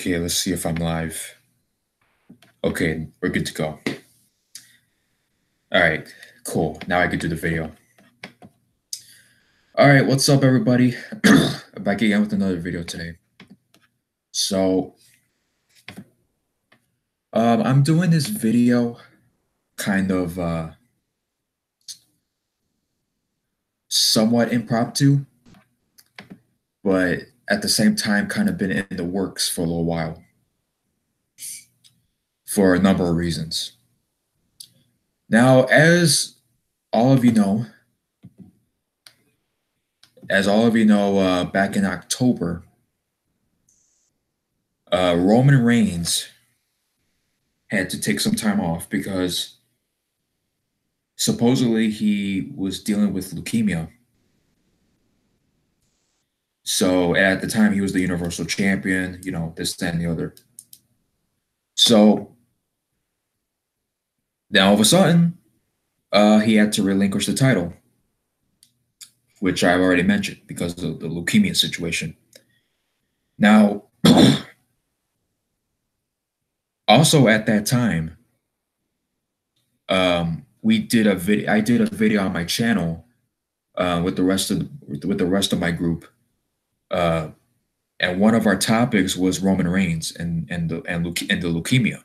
Okay, let's see if I'm live. Okay, we're good to go. All right, cool. Now I can do the video. All right, what's up, everybody? I'm back again with another video today. So, I'm doing this video kind of somewhat impromptu, but at the same time, kind of been in the works for a little while for a number of reasons. Now, as all of you know, back in October, Roman Reigns had to take some time off because supposedly he was dealing with leukemia. So at the time, he was the Universal Champion, this, that, and the other. So then all of a sudden, he had to relinquish the title, which I've already mentioned because of the leukemia situation. Now, also at that time, I did a video on my channel with the rest of my group, and one of our topics was Roman Reigns and the leukemia.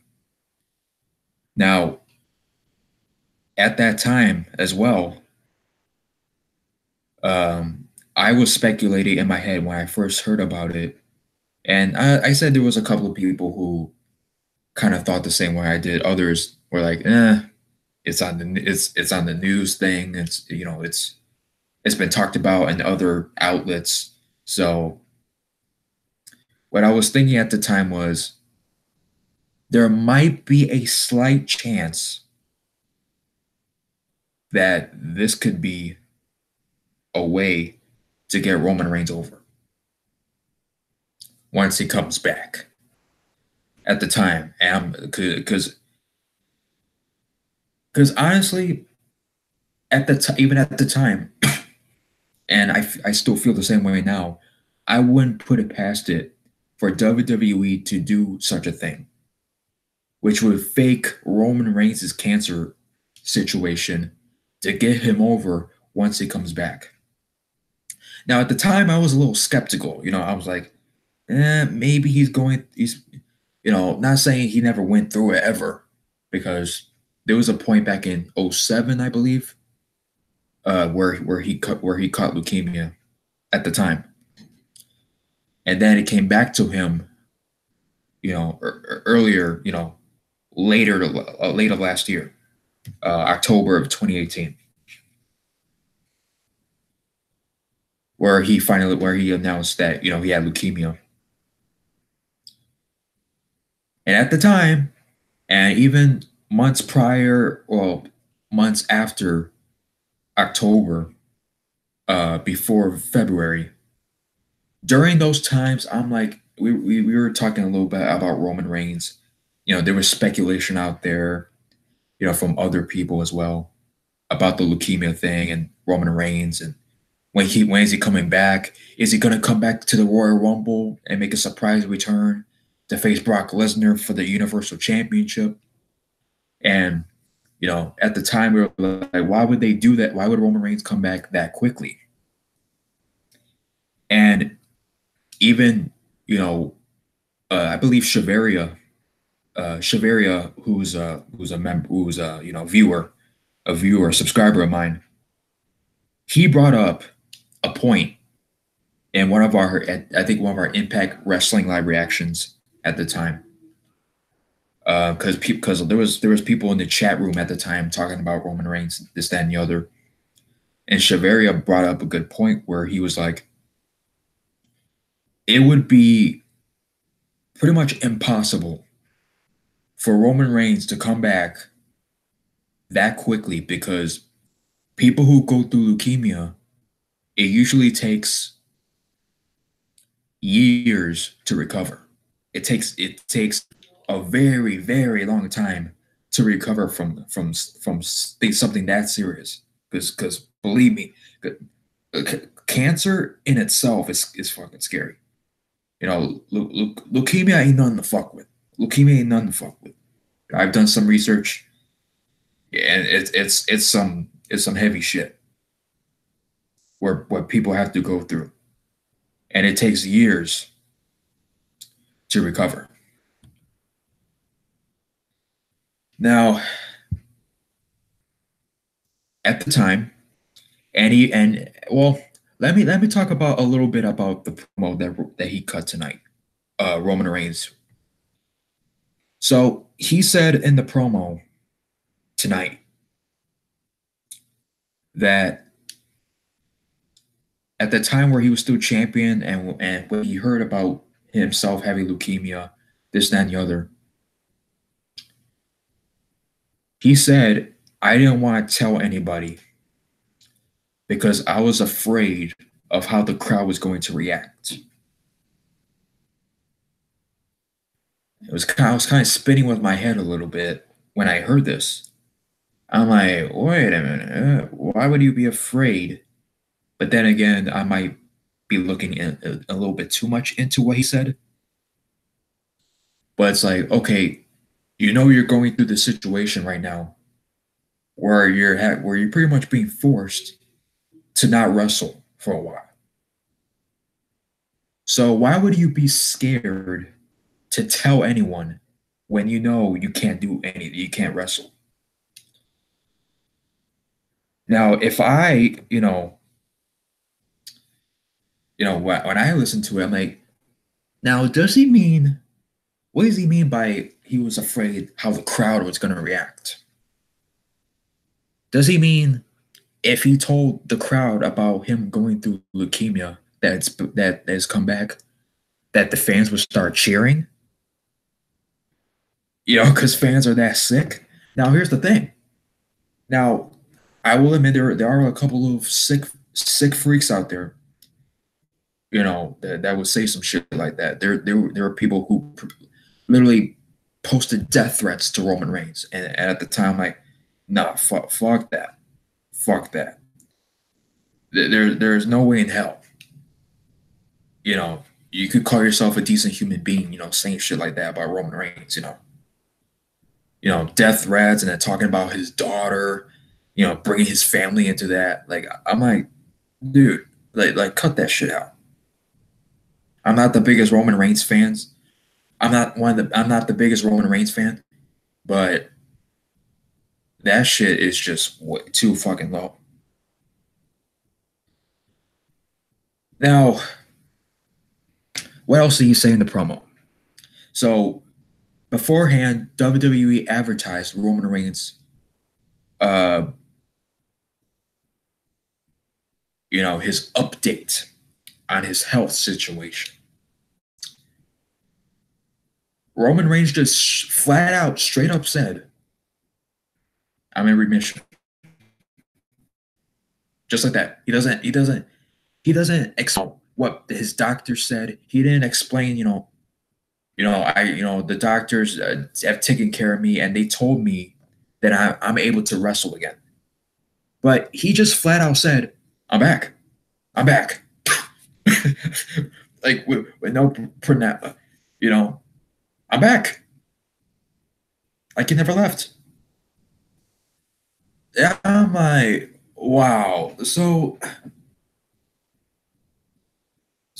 Now, at that time as well, I was speculating in my head when I first heard about it, and I said there was a couple of people who kind of thought the same way I did. Others were like, it's on the news thing. It's been talked about in other outlets. So what I was thinking at the time was there might be a slight chance that this could be a way to get Roman Reigns over once he comes back. At the time, and because honestly, even at the time, and I still feel the same way now, I wouldn't put it past it for WWE to do such a thing, which would fake Roman Reigns' cancer situation to get him over once he comes back. Now, at the time, I was a little skeptical. I was like, maybe he's not saying he never went through it ever, because there was a point back in 2007, I believe, where he caught leukemia at the time, and then it came back to him, earlier, later last year, October of 2018, where he announced that he had leukemia. And at the time, and even months after October, before February, during those times, I'm like, we were talking a little bit about Roman Reigns. There was speculation out there, from other people as well, about the leukemia thing and Roman Reigns, and when is he coming back? Is he going to come back to the Royal Rumble and make a surprise return to face Brock Lesnar for the Universal Championship? And, at the time, we were like, why would they do that? Why would Roman Reigns come back that quickly? And even, I believe Shiveria, who's a viewer, a subscriber of mine, he brought up a point in one of our Impact Wrestling Live reactions at the time, because there was people in the chat room at the time talking about Roman Reigns, this, that, and the other, and Shiveria brought up a good point where he was like, it would be pretty much impossible for Roman Reigns to come back that quickly, because people who go through leukemia, it usually takes years to recover. It takes a very, very long time to recover from something that serious. Because believe me, cancer in itself is fucking scary. Leukemia ain't nothing to fuck with. Leukemia ain't nothing to fuck with. I've done some research, and it's some heavy shit where what people have to go through, and it takes years to recover. Now, at the time, and well, let me talk about a little bit about the promo that he cut tonight. Roman Reigns. So he said in the promo tonight that at the time where he was still champion and when he heard about himself having leukemia, this, that, and the other, he said, I didn't want to tell anybody because I was afraid of how the crowd was going to react. I was kind of spinning with my head a little bit when I heard this. I'm like, wait a minute, why would you be afraid? But then again, I might be looking a little bit too much into what he said. But it's like, okay, you're going through this situation right now where you're pretty much being forced to not wrestle for a while. So why would you be scared to tell anyone when you know you can't do anything, you can't wrestle? Now, if I, when I listen to it, I'm like, now, what does he mean by he was afraid how the crowd was going to react? Does he mean if he told the crowd about him going through leukemia that has come back, that the fans would start cheering? Because fans are that sick. Now, here's the thing. Now, I will admit there are a couple of sick freaks out there, that would say some shit like that. There are people who literally posted death threats to Roman Reigns, and at the time, like, nah, fuck that, fuck that. There's no way in hell. You could call yourself a decent human being, saying shit like that about Roman Reigns, death threats, and then talking about his daughter, bringing his family into that. Like, I'm like, dude, like cut that shit out. I'm not the biggest Roman Reigns fans. I'm not the biggest Roman Reigns fan, but that shit is just too fucking low. Now, what else did he say in the promo? So beforehand, WWE advertised Roman Reigns, his update on his health situation. Roman Reigns just flat out, straight up said, I'm in remission. Just like that. He doesn't explain what his doctor said. He didn't explain, the doctors have taken care of me and they told me that I'm able to wrestle again. But he just flat out said, I'm back. I'm back. Like with no pronoun, I'm back. Like he never left. Yeah, I'm like, wow. So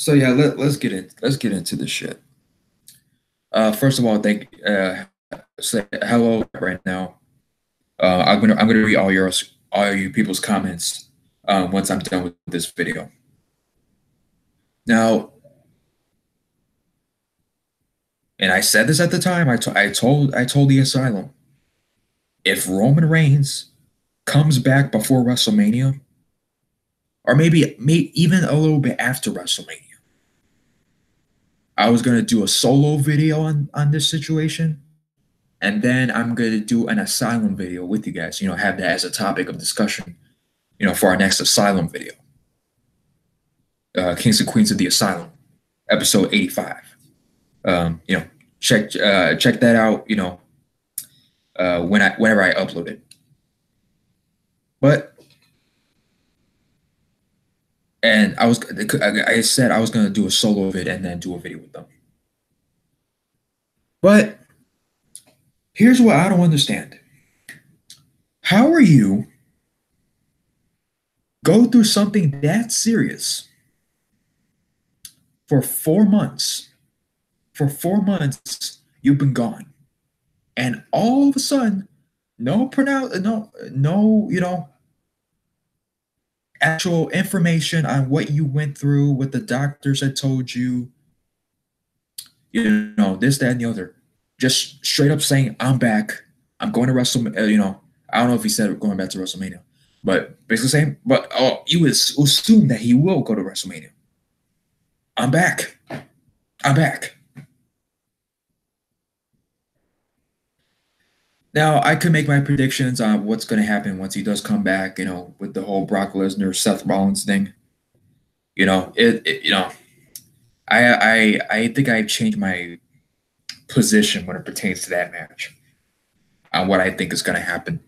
yeah, let's get into this shit. First of all, say hello right now. I'm gonna read all you people's comments once I'm done with this video. Now, and I said this at the time. I told the Asylum, if Roman Reigns comes back before WrestleMania, or maybe even a little bit after WrestleMania, I was gonna do a solo video on this situation, and then I'm gonna do an Asylum video with you guys. Have that as a topic of discussion. For our next Asylum video, Kings and Queens of the Asylum, episode 85. Check that out. Whenever I upload it. But And I said I was gonna do a solo vid and then do a video with them. But here's what I don't understand: how are you go through something that serious for 4 months? For 4 months, you've been gone, and all of a sudden, no, actual information on what you went through, what the doctors had told you, this, that, and the other. Just straight up saying, I'm back. I'm going to WrestleMania. I don't know if he said going back to WrestleMania, but basically saying, but you would assume that he will go to WrestleMania. I'm back. I'm back. Now, I could make my predictions on what's going to happen once he does come back, with the whole Brock Lesnar, Seth Rollins thing. I think I've changed my position when it pertains to that match on what I think is going to happen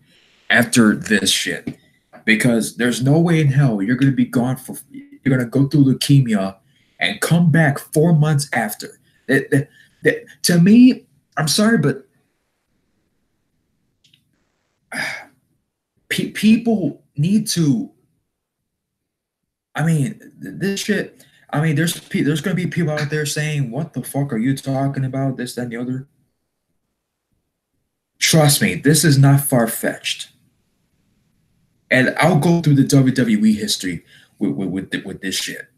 after this shit. Because there's no way in hell you're going to be gone you're going to go through leukemia and come back 4 months after. To me, I'm sorry, but people need to. I mean, this shit. I mean, there's going to be people out there saying, "What the fuck are you talking about? This, that, and the other." Trust me, this is not far fetched. And I'll go through the WWE history with this shit.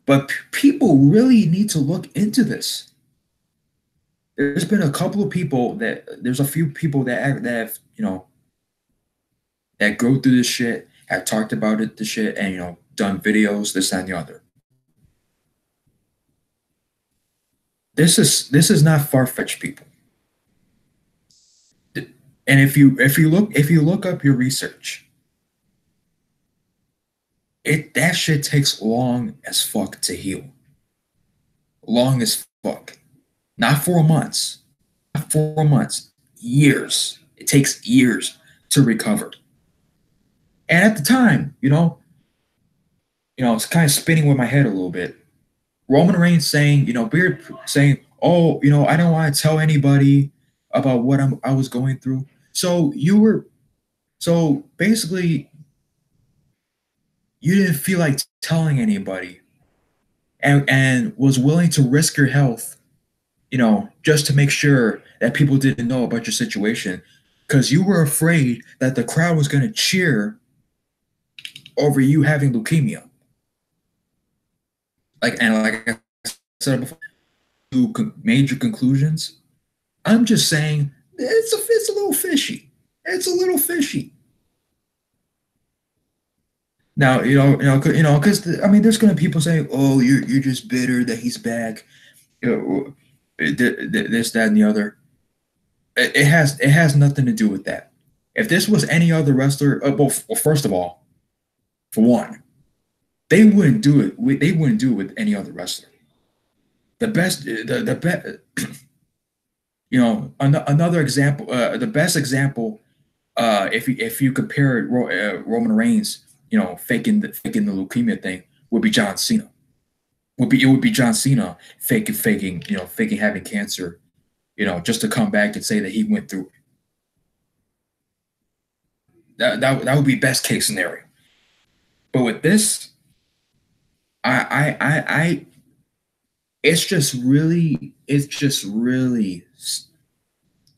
But people really need to look into this. There's been a couple of people there's a few people that have, that go through this shit, have talked about the shit, and done videos, this and the other. This is not far fetched, people. And if you look up your research, that shit takes long as fuck to heal. Long as fuck. Not 4 months. Not 4 months. Years. It takes years to recover. And at the time, it's kind of spinning with my head a little bit. Roman Reigns saying, Beard saying, "Oh, I don't want to tell anybody about what I was going through." So basically, you didn't feel like telling anybody, and was willing to risk your health, just to make sure that people didn't know about your situation, because you were afraid that the crowd was going to cheer over you having leukemia. Like I said before, major conclusions. I'm just saying it's a little fishy. It's a little fishy. Now, because I mean, there's gonna be people saying, "Oh, you're just bitter that he's back." This, that, and the other. It has nothing to do with that. If this was any other wrestler, well, first of all, for one, they wouldn't do it. They wouldn't do it with any other wrestler. The best, the best, another example, the best example, if you compare Roman Reigns, faking the leukemia thing, would be John Cena. It would be John Cena faking having cancer, just to come back and say that he went through. That would be best case scenario. But with this, I it's just really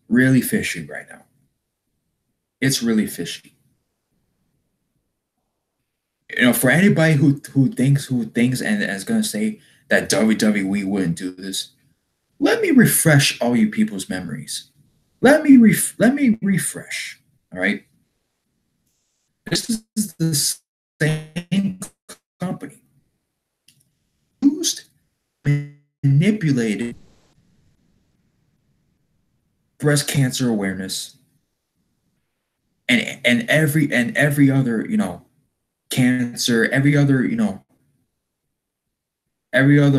really fishy right now. It's really fishy. For anybody who thinks and is gonna say that WWE wouldn't do this, let me refresh all you people's memories. Let me refresh. All right, this is the same company used, manipulated breast cancer awareness and every other cancer, every other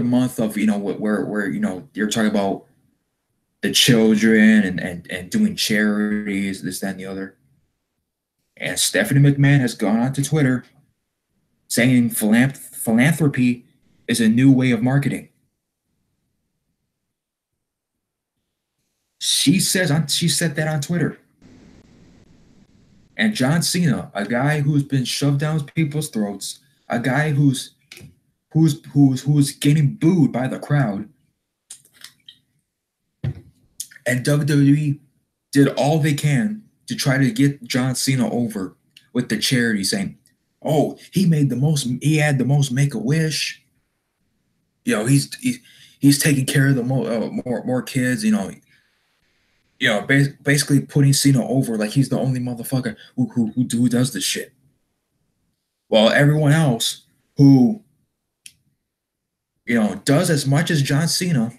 month of where you're talking about the children and doing charities, this, that, and the other. And Stephanie McMahon has gone onto Twitter saying philanthropy is a new way of marketing. She said that on Twitter. And John Cena, a guy who's been shoved down people's throats, a guy who's getting booed by the crowd, and WWE did all they can to try to get John Cena over with the charity, saying, "Oh, he had the most Make a Wish. You know, he's taking care of the more kids. Basically putting Cena over like he's the only motherfucker who does this shit. While everyone else who does as much as John Cena,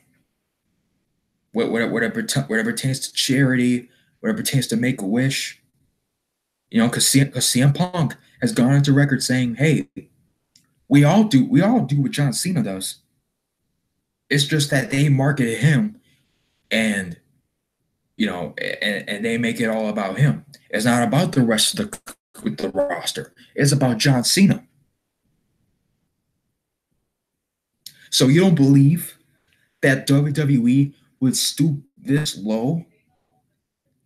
whatever pertains to charity, whatever pertains to Make a Wish, because CM Punk has gone into record saying, "Hey, we all do what John Cena does. It's just that they marketed him, and and they make it all about him. It's not about the rest of the roster. It's about John Cena." So you don't believe that WWE would stoop this low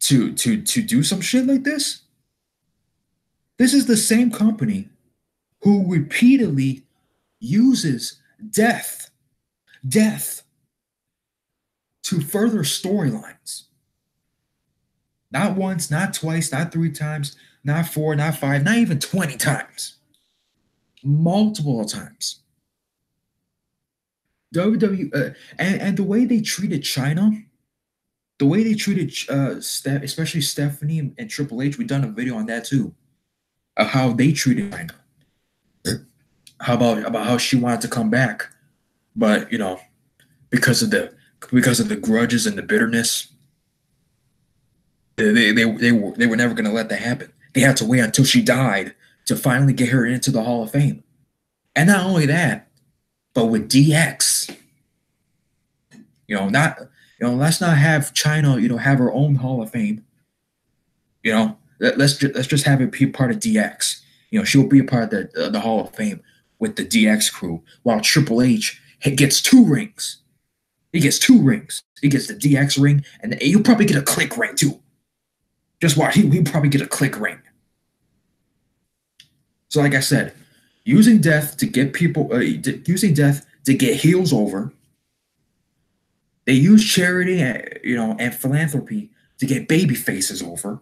to do some shit like this? This is the same company who repeatedly uses death to further storylines. Not once, not twice, not 3 times, not 4, not 5, not even 20 times. Multiple times. WWE and the way they treated China, the way they treated especially Stephanie and Triple H, we've done a video on that too, of how they treated China. How about how she wanted to come back, but because of the grudges and the bitterness, they were never going to let that happen. They had to wait until she died to finally get her into the Hall of Fame. And not only that, but with DX, let's not have China, have her own Hall of Fame. Let's just have it be part of DX. She'll be a part of the Hall of Fame with the DX crew, while Triple H gets 2 rings. He gets 2 rings. He gets the DX ring, and he'll probably get a Click ring too. Just watch. He'll probably get a Click ring. So, like I said, using death to get people, using death to get heels over. They use charity, and philanthropy to get baby faces over.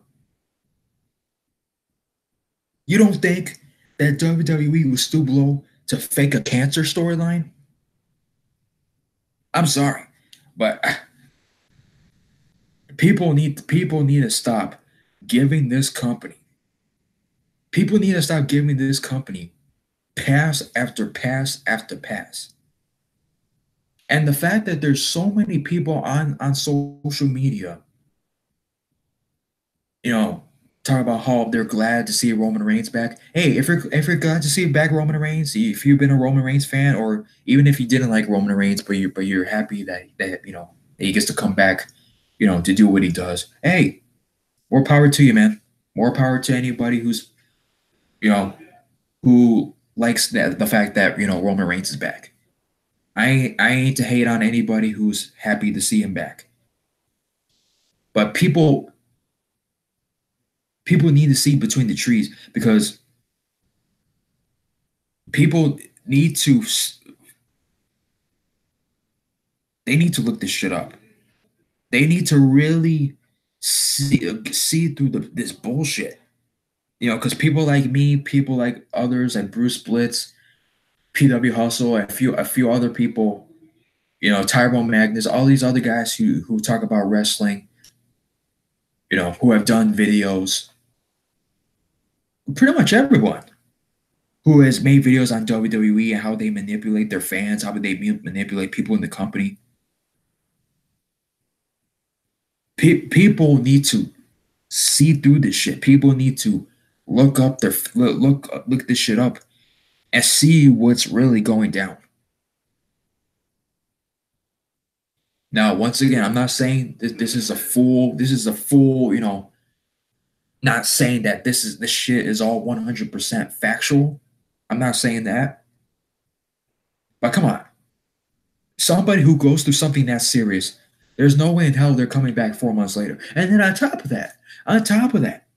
You don't think that WWE will stoop low to fake a cancer storyline? I'm sorry, but people need to stop giving this company. People need to stop giving this company pass after pass after pass. And the fact that there's so many people on social media, talk about how they're glad to see Roman Reigns back. Hey, if you're glad to see back Roman Reigns, if you've been a Roman Reigns fan, or even if you didn't like Roman Reigns, but you're happy that he gets to come back, to do what he does. Hey, more power to you, man. More power to anybody who's, who likes the fact that Roman Reigns is back. I ain't to hate on anybody who's happy to see him back. But people need to see between the trees, because people need to look this shit up. They need to really see through this bullshit. Because people like me, people like others, like Bruce Blitz, PW Hustle, and a few other people, Tyrone Magnus, all these other guys who talk about wrestling, who have done videos. Pretty much everyone who has made videos on WWE and how they manipulate their fans, how they manipulate people in the company. People need to see through this shit. People need to look this shit up and see what's really going down. Now, once again, I'm not saying this is a full, not saying that this shit is all 100% factual. I'm not saying that, but come on, somebody who goes through something that serious, there's no way in hell they're coming back 4 months later. And then on top of that, on top of that,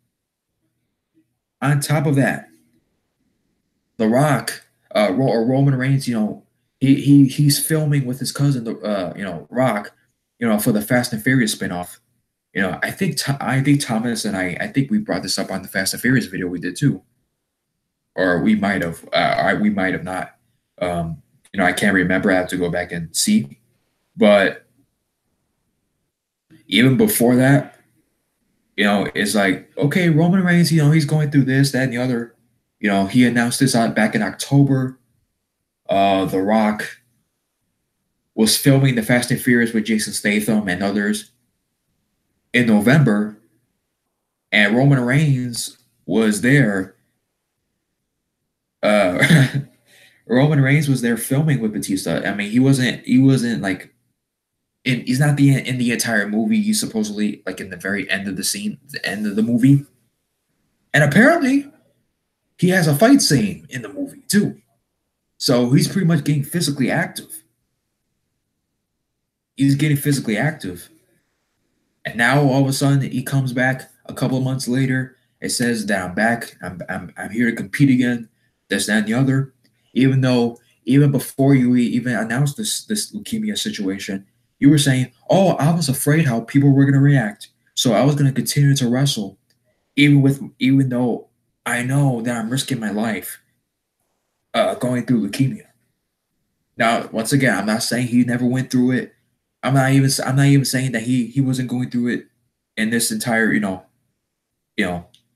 The Rock, or Roman Reigns, he's filming with his cousin, Rock, for the Fast and Furious spinoff. I think Thomas and I think we brought this up on the Fast and Furious video we did too, or we might have not. I can't remember. I have to go back and see. But even before that, it's like, okay, Roman Reigns, he's going through this, that, and the other. He announced this back in October. The Rock was filming the Fast and Furious with Jason Statham and others in November, and Roman Reigns was there. Uh, Roman Reigns was there filming with Batista. I mean, he wasn't like he's not in the entire movie. He's supposedly like in the very end of the scene, the end of the movie, and apparently he has a fight scene in the movie too. So he's pretty much getting physically active. He's getting physically active, and now all of a sudden he comes back a couple of months later. It says that I'm back. I'm here to compete again. This, that, and the other. Even though even before you even announced this leukemia situation, you were saying, "Oh, I was afraid how people were going to react, so I was going to continue to wrestle, even though I know that I'm risking my life, going through leukemia." Now, once again, I'm not saying he never went through it. I'm not even saying that he wasn't going through it in this entire in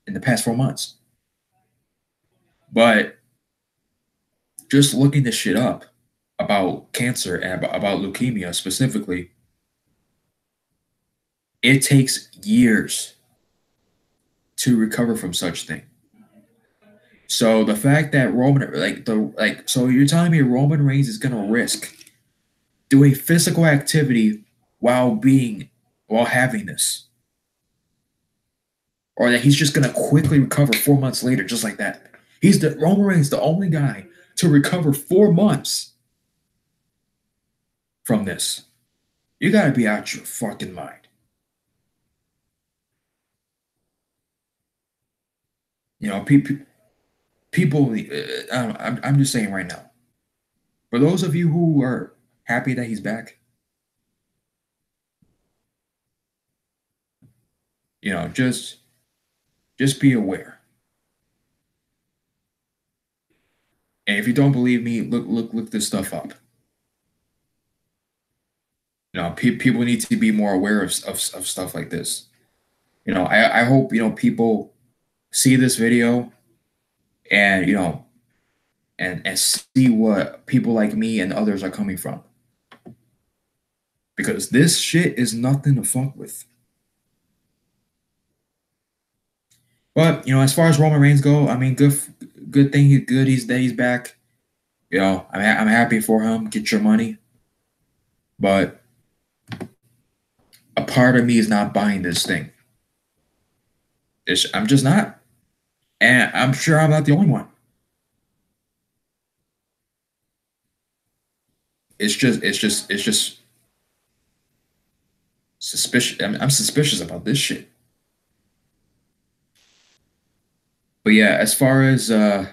the past 4 months. But just looking this shit up about cancer and about leukemia specifically, it takes years to recover from such thing. So the fact that so you're telling me Roman Reigns is gonna risk doing physical activity while having this, or that he's just gonna quickly recover 4 months later, just like that. Roman Reigns, the only guy to recover 4 months from this. You gotta be out your fucking mind. People. I'm just saying right now. For those of you who are happy that he's back, just be aware. And if you don't believe me, look this stuff up. People need to be more aware of stuff like this. I hope people see this video and and see what people like me and others are coming from, because this shit is nothing to fuck with. But as far as Roman Reigns go, I mean, good thing he's back. I'm happy for him. Get your money. But a part of me is not buying this thing. I'm just not, and I'm sure I'm not the only one. It's just suspicious. I'm suspicious about this shit. But yeah, as far as the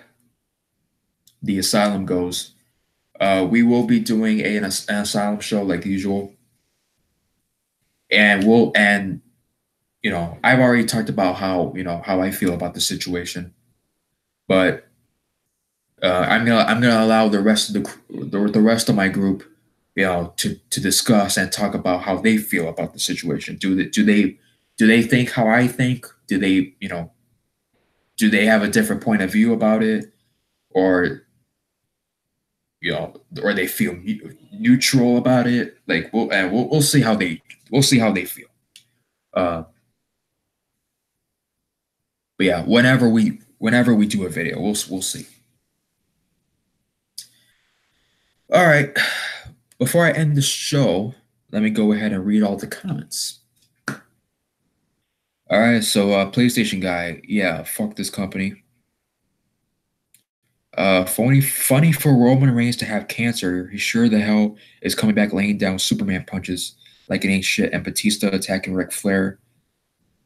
asylum goes, we will be doing an asylum show like usual, and I've already talked about how I feel about the situation, but I'm gonna allow the rest of the rest of my group, to discuss and talk about how they feel about the situation. Do they think how I think? Do they have a different point of view about it, or or they feel neutral about it? Like we'll see how they feel. Uh, but yeah, whenever we do a video, we'll see. All right. Before I end the show, let me go ahead and read all the comments. All right, so PlayStation guy, yeah, fuck this company. Funny for Roman Reigns to have cancer. He sure the hell is coming back laying down Superman punches like it ain't shit. And Batista attacking Ric Flair.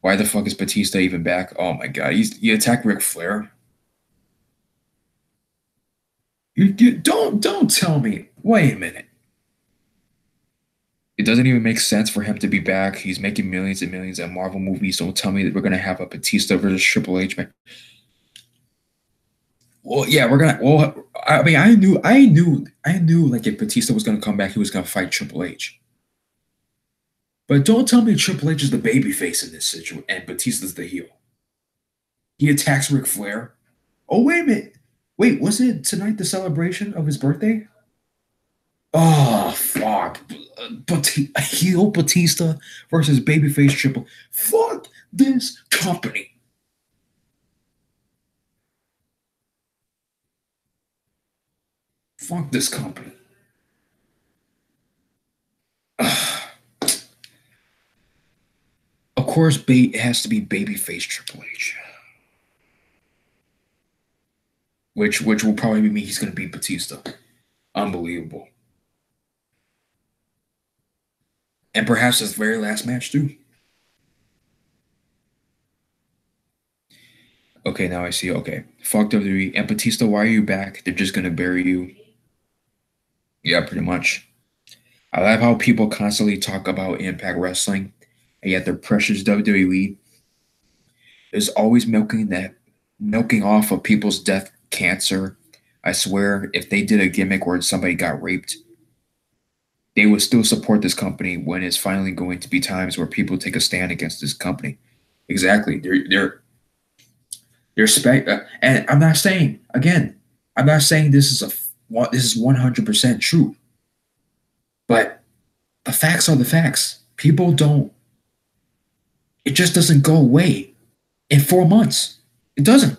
Why the fuck is Batista even back? Oh my god, he attacked Ric Flair. You don't tell me. Wait a minute. It doesn't even make sense for him to be back. He's making millions and millions at Marvel movies. Don't tell me that we're gonna have a Batista versus Triple H match. Well, yeah, we're gonna. Well, I mean, I knew. Like, if Batista was gonna come back, he was gonna fight Triple H. But don't tell me Triple H is the babyface in this situation and Batista's the heel. He attacks Ric Flair. Oh, wait a minute. Wait, was it tonight the celebration of his birthday? Oh, fuck. But heel Batista versus babyface Triple. Fuck this company. Fuck this company. Of course, it has to be babyface Triple H, which will probably mean he's going to beat Batista. Unbelievable. And perhaps his very last match too. Okay, now I see. Okay, fuck WWE and Batista. Why are you back? They're just gonna bury you. Yeah, pretty much. I love how people constantly talk about Impact Wrestling, and yet their precious WWE is always milking off of people's death, cancer. I swear, if they did a gimmick where somebody got raped, they would still support this company when it's finally going to be times where people take a stand against this company. Exactly. They're and I'm not saying again. I'm not saying this is 100% true, but the facts are the facts. People don't. It just doesn't go away in 4 months. It doesn't.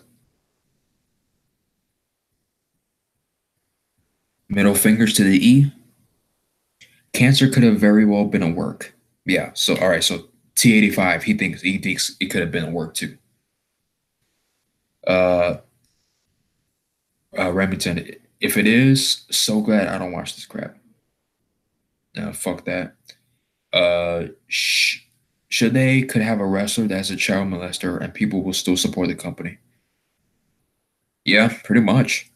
Middle fingers to the E. Cancer could have very well been a work. Yeah. So all right. So T85. He thinks it could have been a work too. Uh, Remington. If it is, so glad I don't watch this crap. No, fuck that. Should they could have a wrestler that's a child molester and people will still support the company? Yeah, pretty much.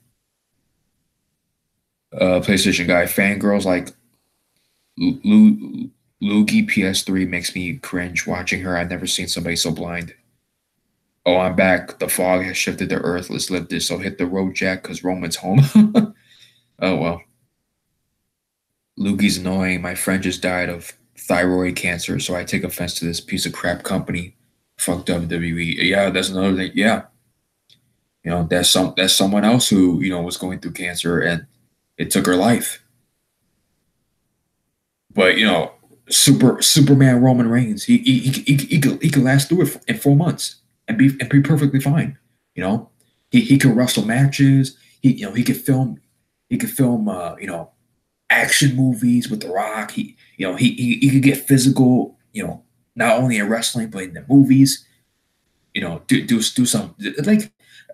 PlayStation guy, fangirls like Luigi PS3 makes me cringe watching her. I've never seen somebody so blind. Oh, I'm back. The fog has shifted to Earth. Let's live this. So hit the road, Jack, because Roman's home. Oh well. Luigi's annoying. My friend just died of thyroid cancer, so I take offense to this piece of crap company. Fuck WWE. Yeah, that's another thing. Yeah, that's someone else who was going through cancer and it took her life. But Superman Roman Reigns, he could last through it in 4 months and be perfectly fine. You know, he could wrestle matches. He could film action movies with The Rock. He could get physical. Not only in wrestling but in the movies. Do some like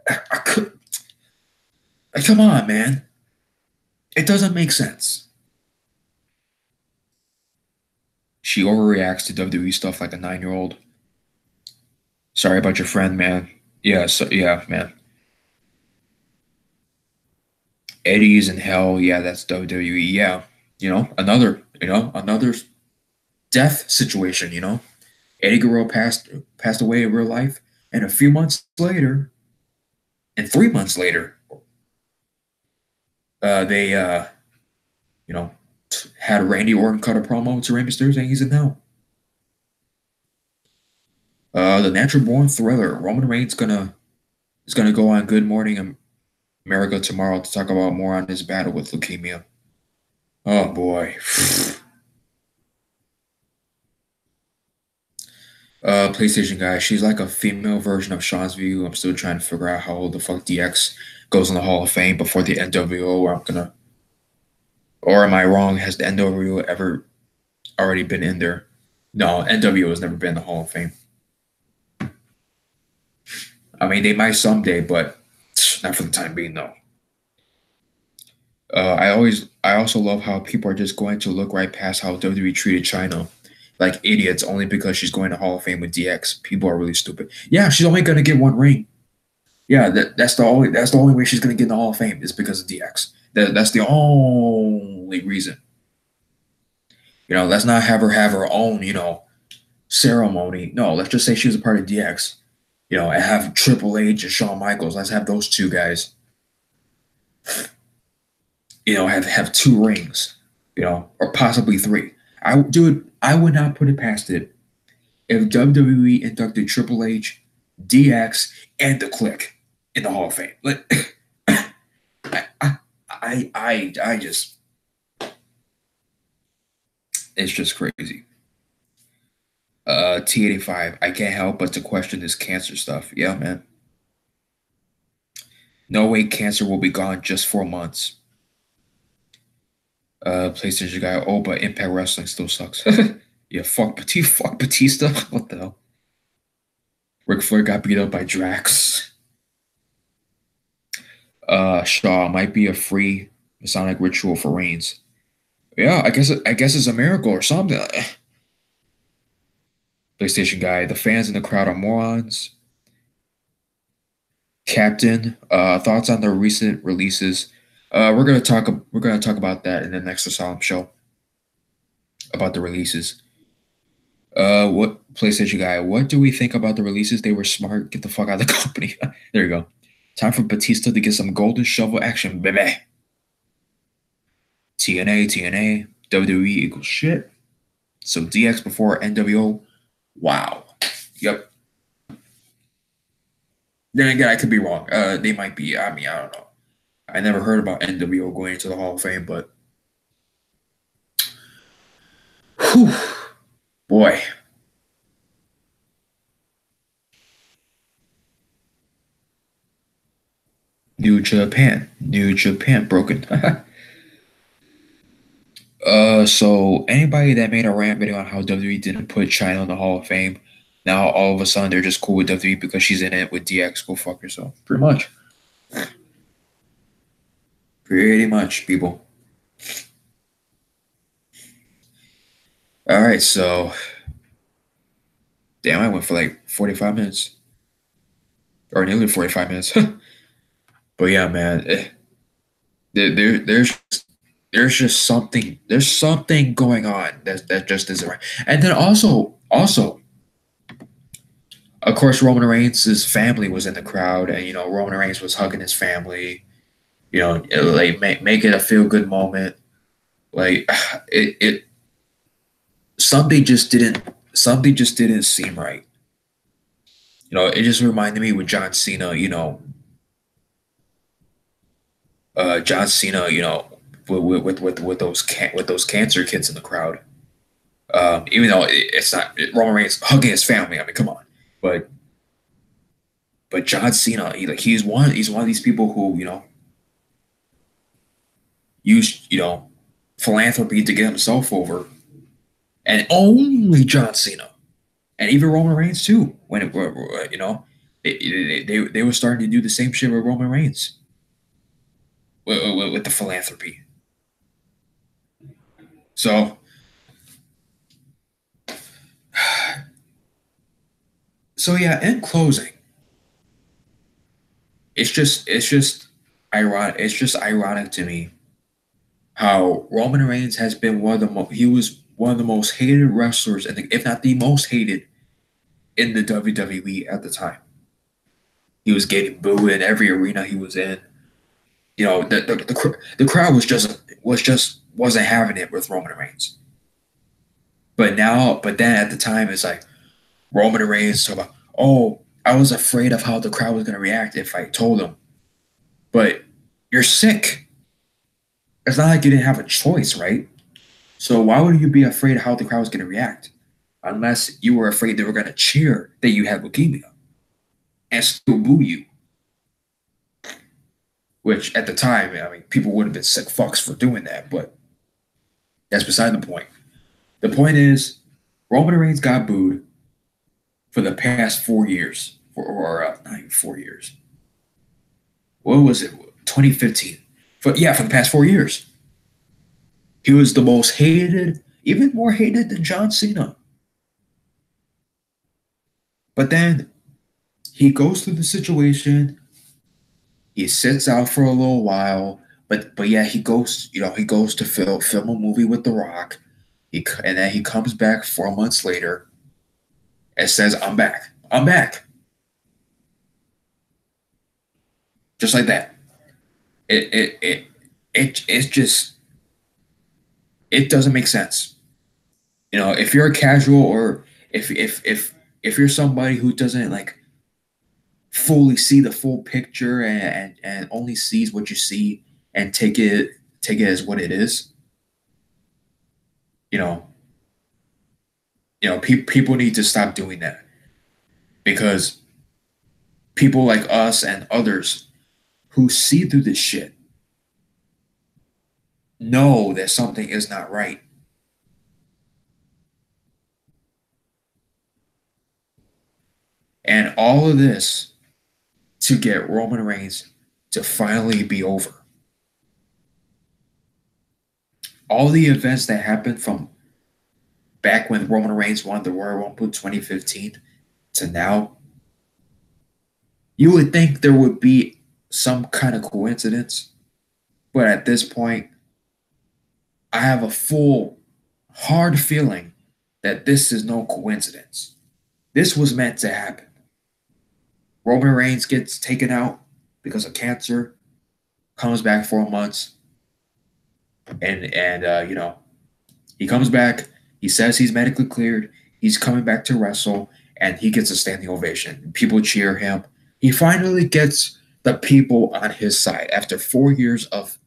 I could. Like, come on, man. It doesn't make sense. She overreacts to WWE stuff like a 9-year-old. Sorry about your friend, man. Yeah, so yeah, man. Eddie's in hell. Yeah, that's WWE. Yeah, another death situation. Eddie Guerrero passed away in real life, and a few months later, and 3 months later, they you know had Randy Orton cut a promo to Rey Mysterio saying he's in hell. The Natural Born Thriller. Roman Reigns is gonna go on Good Morning America tomorrow to talk about more on his battle with leukemia. Oh boy. PlayStation guy. She's like a female version of Sean's View. I'm still trying to figure out how the fuck DX goes in the Hall of Fame before the NWO. Or am I wrong? Has the NWO ever already been in there? No, NWO has never been in the Hall of Fame. I mean, they might someday, but not for the time being, no. I also love how people are just going to look right past how WWE treated China like idiots only because she's going to Hall of Fame with DX. People are really stupid. Yeah, she's only going to get one ring. Yeah, that's the only way she's going to get in the Hall of Fame is because of DX. That's the only reason. Let's not have her own ceremony. No, let's just say she was a part of DX. And have Triple H and Shawn Michaels. Let's have those two guys. Have two rings. Or possibly three. I would not put it past it if WWE inducted Triple H, DX, and the Click in the Hall of Fame. Like, I just, it's just crazy. T85. I can't help but to question this cancer stuff. Yeah, man. No way, cancer will be gone just 4 months. PlayStation guy. Oh, but Impact Wrestling still sucks. Yeah, fuck Batista. What the hell? Ric Flair got beat up by Drax. Shaw might be a free Masonic ritual for Reigns. Yeah, I guess it's a miracle or something. PlayStation guy. The fans in the crowd are morons. Captain. Thoughts on the recent releases. We're gonna talk about that in the next Asylum show. About the releases. What PlayStation guy? What do we think about the releases? They were smart. Get the fuck out of the company. There you go. Time for Batista to get some golden shovel action, baby. TNA, WWE equals shit. So DX before NWO. Wow. Yep. Then again, I could be wrong. They might be. I mean, I don't know. I never heard about NWO going into the Hall of Fame, but whew, boy. New Japan broken. So anybody that made a rant video on how WWE didn't put China in the Hall of Fame, now all of a sudden they're just cool with WWE because she's in it with DX. Go fuck yourself. Pretty much. Pretty much, people. All right, so damn, I went for like 45 minutes. Or nearly 45 minutes. But yeah, man. There's just something going on that just isn't right. And then also, of course, Roman Reigns' family was in the crowd, and Roman Reigns was hugging his family. Like make it a feel good moment. Like it something just didn't seem right. It just reminded me with John Cena. John Cena. With those cancer kids in the crowd. Even though it's not Roman Reigns hugging his family. I mean, come on. But John Cena, he's one of these people who use philanthropy to get himself over, and only John Cena, and even Roman Reigns too. When they were starting to do the same shit with Roman Reigns with the philanthropy. So yeah. In closing, it's just ironic. It's just ironic to me how Roman Reigns has been he was one of the most hated wrestlers, if not the most hated in the WWE at the time. He was getting booed in every arena he was in. The crowd wasn't having it with Roman Reigns. But then at the time, it's like Roman Reigns talking about, oh, I was afraid of how the crowd was going to react if I told them. But you're sick. It's not like you didn't have a choice, right? So why would you be afraid of how the crowd was going to react? Unless you were afraid they were going to cheer that you had leukemia and still boo you. Which at the time, I mean, people would have been sick fucks for doing that, but that's beside the point. The point is, Roman Reigns got booed for the past 4 years, or not even 4 years. What was it? 2015. for the past 4 years. He was the most hated, even more hated than John Cena. But then he goes through the situation. He sits out for a little while, but yeah, he goes to film a movie with The Rock. And then he comes back 4 months later and says, "I'm back. I'm back." Just like that. It's just it doesn't make sense. If you're a casual, or if you're somebody who doesn't like fully see the full picture, and only sees what you see and take it as what it is, you know, people need to stop doing that, because people like us and others who see through this shit know that something is not right. And all of this to get Roman Reigns to finally be over. All the events that happened from back when Roman Reigns won the Royal Rumble 2015 to now, you would think there would be some kind of coincidence. But at this point, I have a full, hard feeling that this is no coincidence. This was meant to happen. Roman Reigns gets taken out because of cancer, comes back 4 months, and he comes back. He says he's medically cleared. He's coming back to wrestle, and he gets a standing ovation. People cheer him. He finally gets the people on his side after 4 years of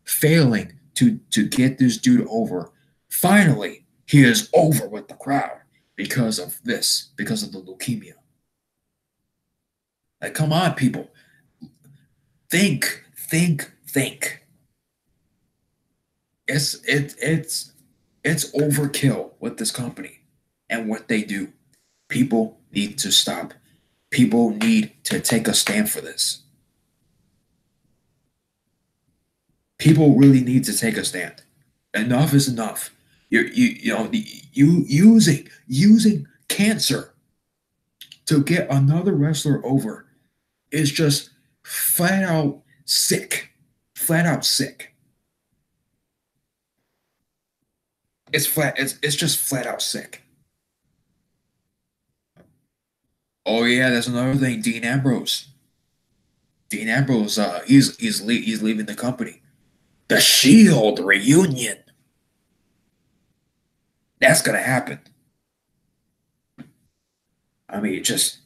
failing to get this dude over. Finally, he is over with the crowd because of this, because of the leukemia. Like, come on, people. Think, think, think. It's overkill with this company and what they do. People need to stop. People need to take a stand for this. People really need to take a stand. Enough is enough. Using cancer to get another wrestler over is just flat out sick. Flat out sick. It's just flat out sick. Oh yeah, that's another thing. Dean Ambrose. Dean Ambrose, he's leaving the company. The Shield reunion. That's gonna happen. I mean, just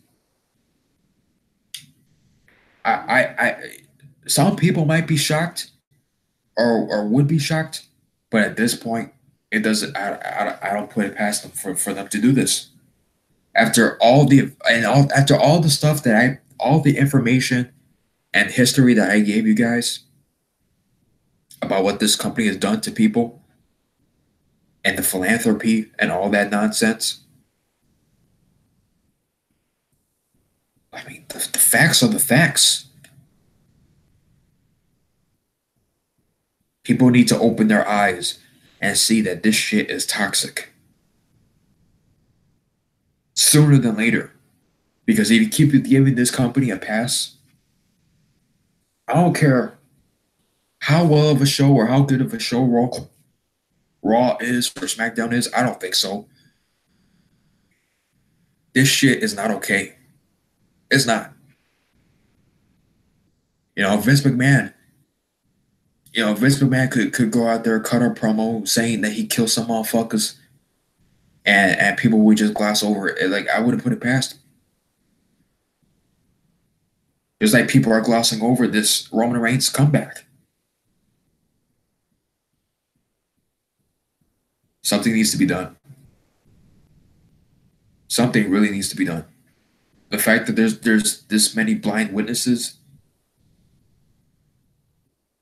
I some people might be shocked, or would be shocked, but at this point, it doesn't. I don't put it past them for them to do this. After all the stuff all the information and history that I gave you guys about what this company has done to people and the philanthropy and all that nonsense. I mean, the facts are the facts. People need to open their eyes and see that this shit is toxic sooner than later. Because if you keep giving this company a pass, I don't care how well of a show or how good of a show Raw is or SmackDown is. I don't think so. This shit is not okay. It's not. Vince McMahon. Vince McMahon could go out there, cut a promo saying that he killed some motherfuckers, and people would just gloss over it. Like, I wouldn't put it past him. Just like people are glossing over this Roman Reigns comeback. Something needs to be done. Something really needs to be done. The fact that there's this many blind witnesses,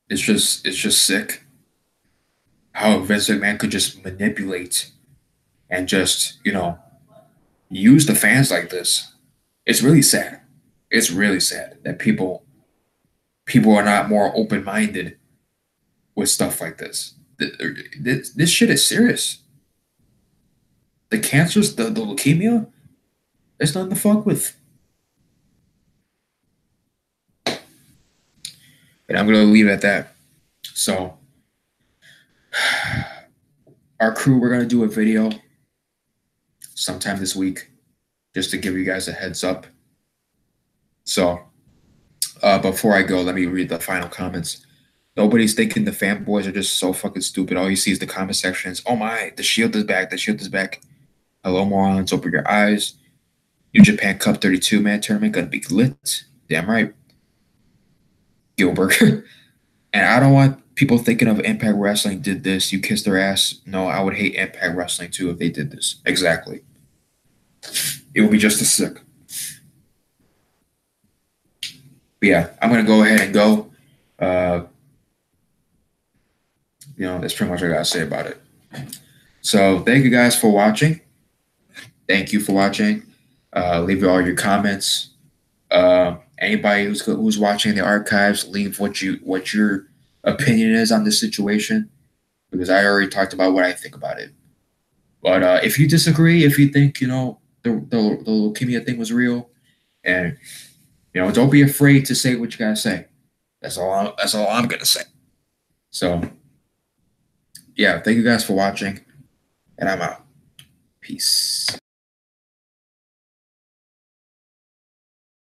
it's just sick. How Vince McMahon could just manipulate and just use the fans like this. It's really sad. It's really sad that people are not more open minded with stuff like this. This shit is serious. The cancers, the leukemia, there's nothing to fuck with. And I'm gonna leave it at that. So, our crew, we're gonna do a video sometime this week, just to give you guys a heads up. So, before I go, let me read the final comments. Nobody's thinking the fanboys are just so fucking stupid. All you see is the comment sections. Oh my, the Shield is back. The Shield is back. Hello, morons. Open your eyes. New Japan Cup 32 man tournament gonna be lit. Damn right. Gilbert. And I don't want people thinking of Impact Wrestling did this. You kiss their ass. No, I would hate Impact Wrestling too if they did this. Exactly. It would be just as sick. But yeah, I'm gonna go ahead and go. That's pretty much what I gotta say about it. So thank you guys for watching. Thank you for watching. Leave all your comments. Anybody who's watching the archives, leave what your opinion is on this situation, because I already talked about what I think about it. But if you disagree, if you think the leukemia thing was real, and don't be afraid to say what you gotta say. That's all I'm gonna say. So yeah, thank you guys for watching, and I'm out. Peace.